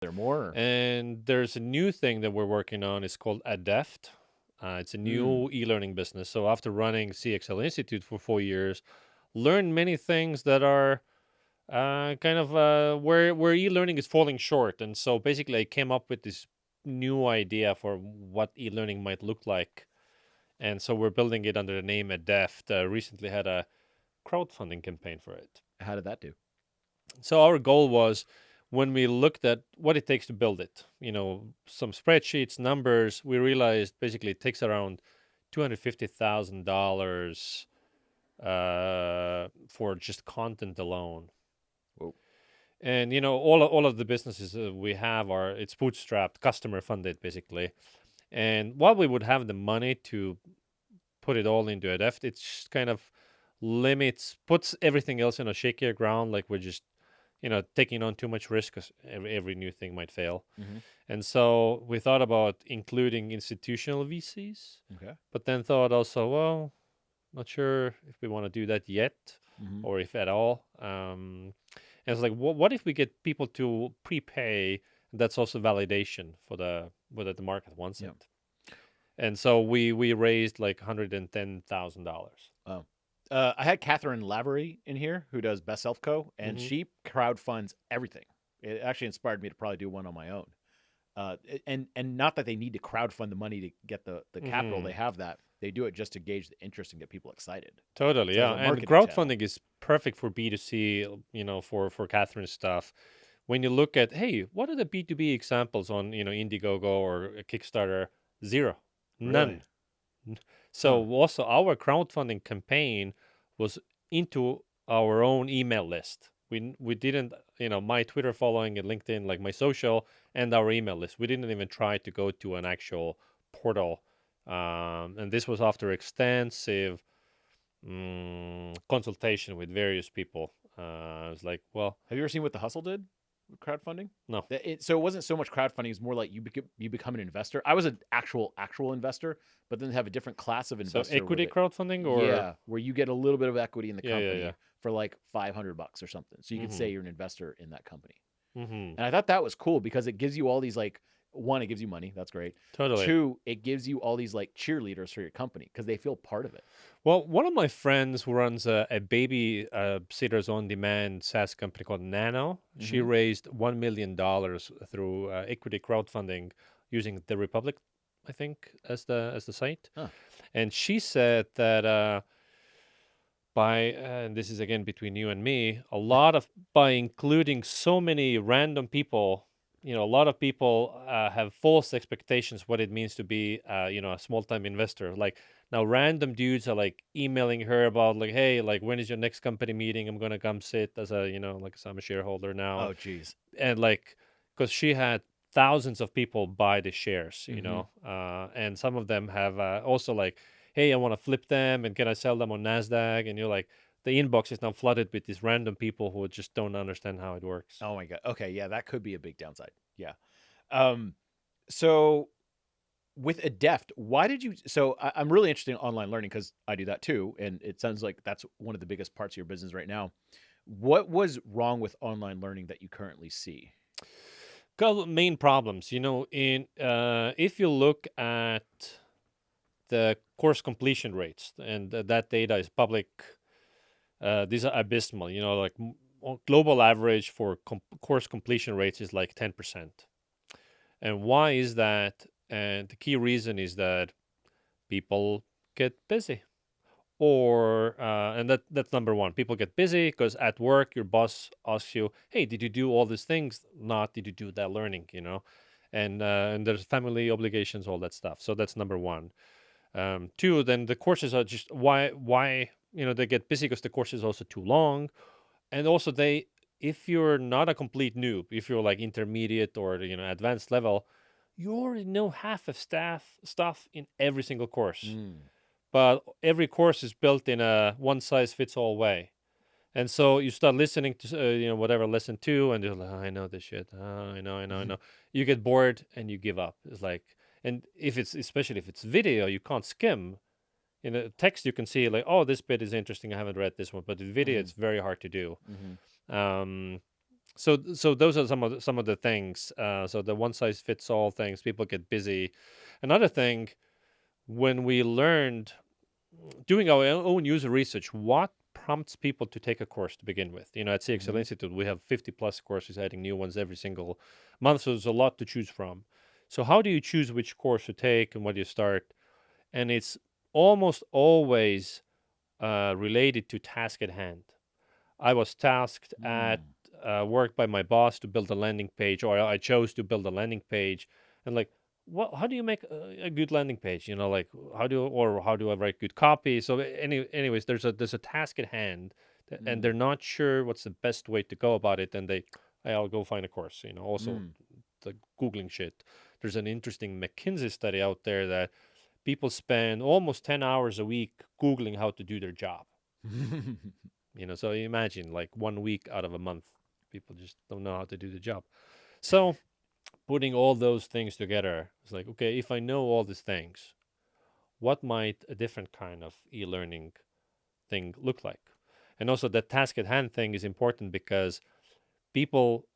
there more? And there's a new thing that we're working on. It's called Adept. It's a new e-learning business. So after running CXL Institute for 4 years, learned many things that are where e-learning is falling short. And so basically, I came up with this new idea for what e-learning might look like. And so we're building it under the name Adept. Recently had a crowdfunding campaign for it. How did that do? So our goal was when we looked at what it takes to build it, some spreadsheets, numbers, we realized basically it takes around $250,000 for just content alone. Whoa. And all of the businesses we have it's bootstrapped, customer funded basically. And while we would have the money to put it all into Adept, it just kind of puts everything else in a shakier ground. Like we're just taking on too much risk because every new thing might fail. Mm-hmm. And so we thought about including institutional VCs, Okay. but then thought also, well, not sure if we want to do that yet Mm-hmm. or if at all. And it's like, what if we get people to prepay? That's also validation for whether the market wants Yeah. it. And so we raised like $110,000. Oh. I had Catherine Lavery in here, who does Best Self Co., and Mhm. she crowdfunds everything. It actually inspired me to probably do one on my own. And not that they need to crowdfund the money to get the capital. They Mhm. have that. They do it just to gauge the interest and get people excited. Totally, So as yeah. a And marketing channel. crowdfunding is perfect for B2C, for Catherine's stuff. When you look at, hey, what are the B2B examples on, Indiegogo or a Kickstarter? Zero. Really? None. N- Huh. So also our crowdfunding campaign was into our own email list. We didn't, my Twitter following and LinkedIn, like my social and our email list. We didn't even try to go to an actual portal. And this was after extensive consultation with various people. I was like, well, Have you ever seen what the Hustle did with crowdfunding? no. So it wasn't so much crowdfunding; it's more like you become an investor. I was an actual investor, but then have a different class of So investor where equity they, crowdfunding or yeah, where you get a little bit of equity in the yeah, yeah, yeah. company for like $500 or something. So you could say Mm-hmm. you're an investor in that company. Mm-hmm. And I thought that was cool because it gives you all these like one, it gives you money. That's great. Totally. Two, it gives you all these like cheerleaders for your company because they feel part of it. Well, one of my friends who runs a baby sitters on demand SaaS company called Nano, she Mm-hmm. raised $1 million through equity crowdfunding using the Republic, I think, as the site. Huh. And she said that and this is again between you and me, by including so many random people, a lot of people have false expectations what it means to be, a small time investor. Like now, random dudes are like emailing her about like, hey, like when is your next company meeting? I'm gonna come sit as a, like I'm a shareholder now, Oh, geez. and like because she had thousands of people buy the shares, Mm-hmm. and some of them have also like, hey, I want to flip them, and can I sell them on Nasdaq? And you're like, the inbox is now flooded with these random people who just don't understand how it works. Oh my God. Okay. Yeah, that could be a big downside. Yeah. Um, so with Adept, why did you? So I'm really interested in online learning because I do that too, and it sounds like that's one of the biggest parts of your business right now. What was wrong with online learning that you currently see? Couple main problems, in if you look at the course completion rates, and that data is public. These are abysmal. Like global average for course completion rates is like 10%. And why is that? And the key reason is that people get busy. And that's number one. People get busy because at work your boss asks you, "Hey, did you do all these things? Not did you do that learning?" And there's family obligations, all that stuff. So that's number one. Two, then the courses are just why they get busy because the course is also too long, and also if you're not a complete noob, if you're like intermediate or advanced level, you already know half of stuff in every single course. Mm. But every course is built in a one size fits all way. And so you start listening to whatever lesson two, and you're like, "Oh, I know this shit. Oh, I know." You get bored and you give up. It's like, and if it's especially if it's video, you can't skim. In a text, you can see like, "Oh, this bit is interesting. I haven't read this one," but in video, Mm. it's very hard to do. Mm-hmm. Um, So those are some of the things. So the one size fits all things, people get busy. Another thing, when we learned doing our own user research, what prompts people to take a course to begin with? At CXL Hmm. Institute, we have 50 plus courses, adding new ones every single month. So there's a lot to choose from. So how do you choose which course to take and what do you start? And it's almost always related to task at hand. I was tasked at Mm. work by my boss to build a landing page, or I chose to build a landing page, and like, what? How do you make a good landing page? Like how do I write good copy? So anyways, there's a task at hand, and Mm. they're not sure what's the best way to go about it, and I'll go find a course. Also Mm. the googling shit. There's an interesting McKinsey study out there that people spend almost 10 hours a week googling how to do their job. So imagine like 1 week out of a month, people just don't know how to do the job. So putting all those things together, it's like, okay, if I know all these things, what might a different kind of e-learning thing look like? And also the task at hand thing is important because people,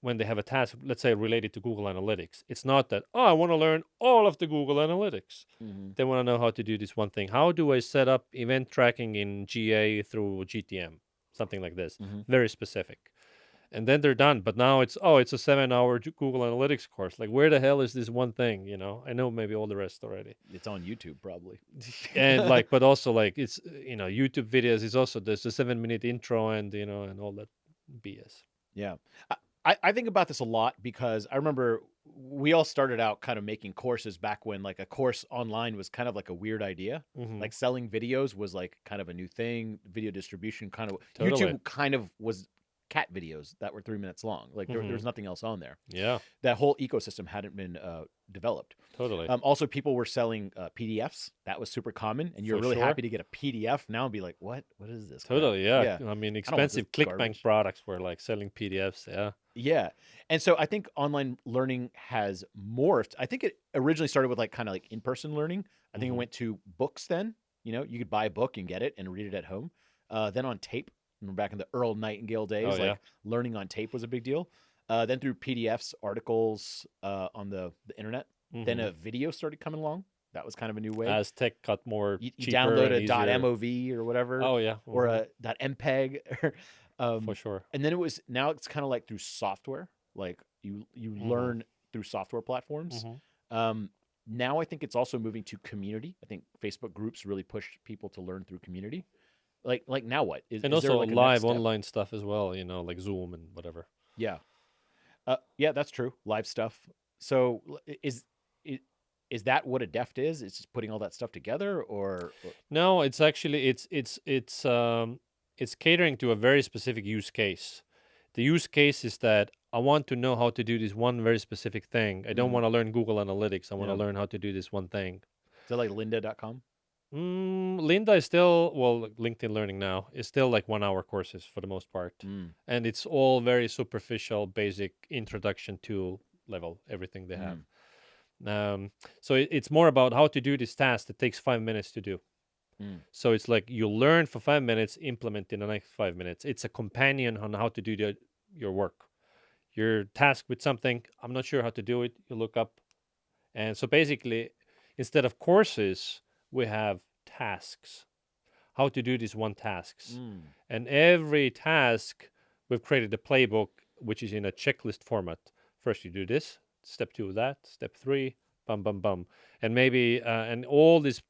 when they have a task, let's say related to Google Analytics, it's not that, oh, I want to learn all of the Google Analytics. Hmm. They want to know how to do this one thing. How do I set up event tracking in GA through GTM? Something like this. Hmm. Very specific. And then they're done. But now it's a 7 hour Google Analytics course. Like, where the hell is this one thing? I know maybe all the rest already. It's on YouTube, probably. And like, but also like it's, YouTube videos is also, there's a 7 minute intro and all that BS. Yeah. I think about this a lot because I remember we all started out kind of making courses back when like a course online was kind of like a weird idea. Hmm. Like selling videos was like kind of a new thing. Video distribution kind of Totally. YouTube kind of was cat videos that were 3 minutes long. Like there Hmm. was nothing else on there. Yeah, That whole ecosystem hadn't been developed. totally. Also, people were selling PDFs. That was super common, and you're For really sure. happy to get a PDF now and be like, "What? What is this crap?" Totally. Yeah. Yeah, I mean, I don't want this expensive ClickBank garbage. products were like selling PDFs. Yeah. Yeah. And so I think online learning has morphed. I think it originally started with like kind of like in-person learning. I think it Hmm. went to books then. You could buy a book and get it and read it at home. Then on tape. Remember back in the Earl Nightingale Oh days, yeah. like learning on tape was a big deal. Then through PDFs, articles on the internet. Then Hmm. a video started coming along. That was kind of a new way. As tech got more You cheaper download and a easier. .mov or whatever, Oh yeah. or Hmm. a .mpeg. For sure. And then now it's kind of like through software, like you Hmm. learn through software platforms. Hmm. um, Now I think it's also moving to community. I think Facebook groups really push people to learn through community. Like now what And is there also like a next live step? online stuff as well. Like Zoom and whatever. Yeah. Yeah, that's true, live stuff. So is that what a deft is? It's just putting all that stuff together, or No, it's actually it's catering to a very specific use case. The use case is that I want to know how to do this one very specific thing. I don't mm, want to learn Google Analytics. I want to yeah. learn how to do this one thing. Is that like lynda.com? Linda is still, well, LinkedIn Learning now is still like 1 hour courses for the most part. Mm, And it's all very superficial, basic introduction to level, everything they have. mm, So it's more about how to do this task that takes 5 minutes to do. mm, So it's like you learn for 5 minutes, implement in the next 5 minutes. It's a companion on how to do your work. You're tasked with something, I'm not sure how to do it, you look up. And so basically, instead of courses, we have tasks. How to do these one tasks. mm. And every task, we've created a playbook, which is in a checklist format. First, you do this, step two, that, step three, bum, bum, bum. And maybe, and all these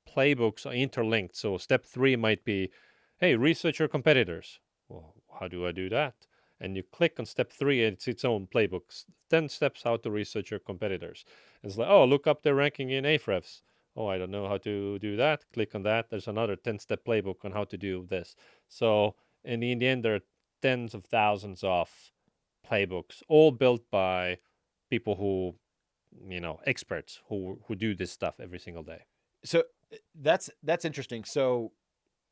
playbooks are interlinked. So step three might be, hey, research your competitors. Well, how do I do that? And you click on step three, and it's its own playbook. 10 steps how to research your competitors. And it's like, oh, look up their ranking in Ahrefs. Oh, I don't know how to do that. Click on that. There's another 10-step playbook on how to do this. So, and in the end, there are tens of thousands of playbooks, all built by people who, experts who do this stuff every single day. So that's interesting. So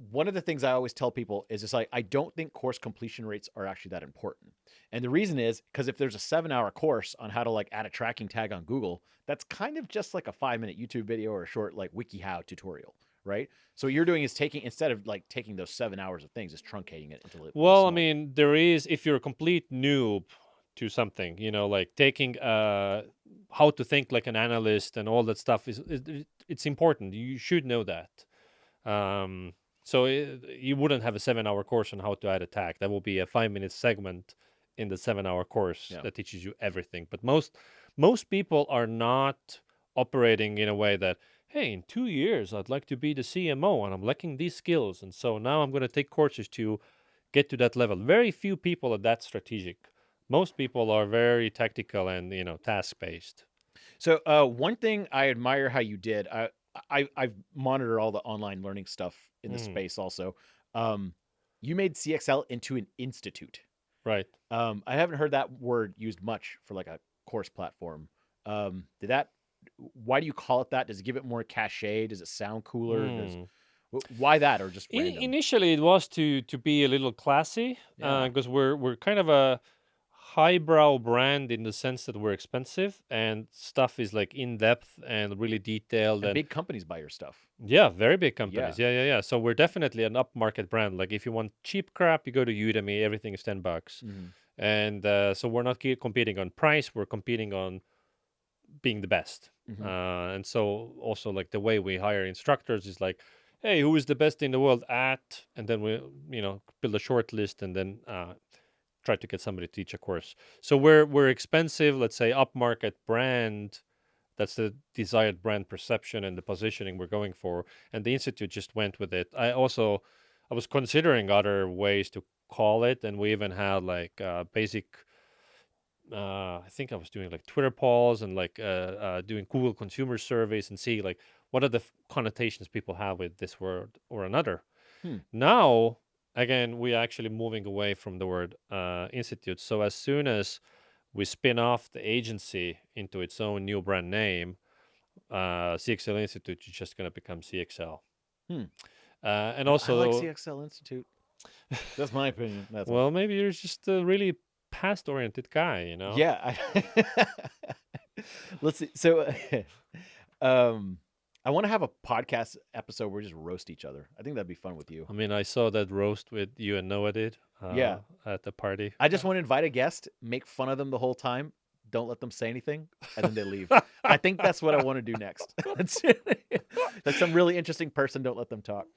one of the things I always tell people is it's like I don't think course completion rates are actually that important. And the reason is because if there's a 7 hour course on how to like add a tracking tag on Google, that's kind of just like a 5 minute YouTube video or a short like WikiHow tutorial, right? So what you're doing is instead of like taking those 7 hours of things, is truncating it into really Well, I small. mean, there is, if you're a complete noob to something, like taking how to think like an analyst and all that stuff it's important. You should know that. Um, so you wouldn't have a 7-hour course on how to add a tag. That will be a 5-minute segment in the 7-hour course Yeah. that teaches you everything. But most people are not operating in a way that, hey, in 2 years I'd like to be the CMO and I'm lacking these skills, and so now I'm going to take courses to get to that level. Very few people are that strategic. Most people are very tactical and task based. So one thing I admire how you did, I've monitored all the online learning stuff in the Mm, space also. Um, you made CXL into an institute. right. I haven't heard that word used much for like a course platform. Did that? Why do you call it that? Does it give it more cachet? Does it sound cooler? Mm. Why that, or just random? Initially, it was to be a little classy, Yeah, because we're kind of a highbrow brand in the sense that we're expensive and stuff is like in depth and really detailed, and and big companies buy your stuff. yeah, very big Yeah. companies. Yeah. So we're definitely an upmarket brand. Like if you want cheap crap, you go to Udemy. Everything is $10, Hmm. and so we're not competing on price. We're competing on being the best. Hmm. And so also like the way we hire instructors is like, hey, who is the best in the world at? And then we, build a short list and then try to get somebody to teach a course. So we're expensive, let's say upmarket brand. That's the desired brand perception and the positioning we're going for. And the institute just went with it. I was considering other ways to call it, and we even had like basic I think I was doing like Twitter polls and like doing Google consumer surveys and see like what are the connotations people have with this word or another. Hmm. Now, again, we're actually moving away from the word institute. So as soon as we spin off the agency into its own new brand name, CXL Institute is just going to become CXL. Hmm. And I like also, CXL Institute. That's my opinion. That's all. well, maybe you're just a really past-oriented guy. Yeah. Let's see. So, um, I want to have a podcast episode where we just roast each other. I think that'd be fun with you. I mean, I saw that roast with you and Noah did Yeah. at the party. I just want to invite a guest, make fun of them the whole time, don't let them say anything, and then they leave. I think that's what I want to do next. That's some really interesting person. Don't let them talk.